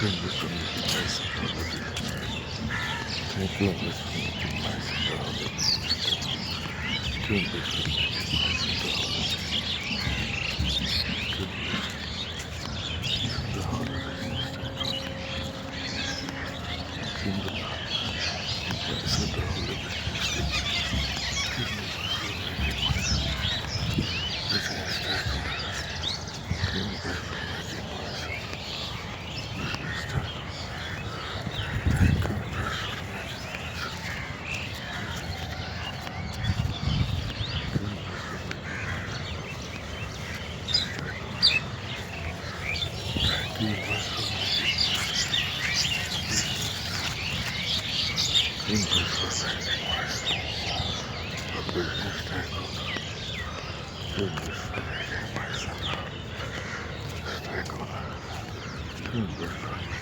Thank you for making nice and all of it. Thank you always for making nice and all of it. Thank you always for making nice and all of it. Thank you always for the holidays. Thank you nice and all of it. Thank you for making nice. This is tackle. Thank you always for making nice. This is tackle. Thank you always for making nice. Thank you always for making nice. Thank you always for making nice. Thank you for making nice. A business tackle. Thank you for making nice. Tackle. Thank you for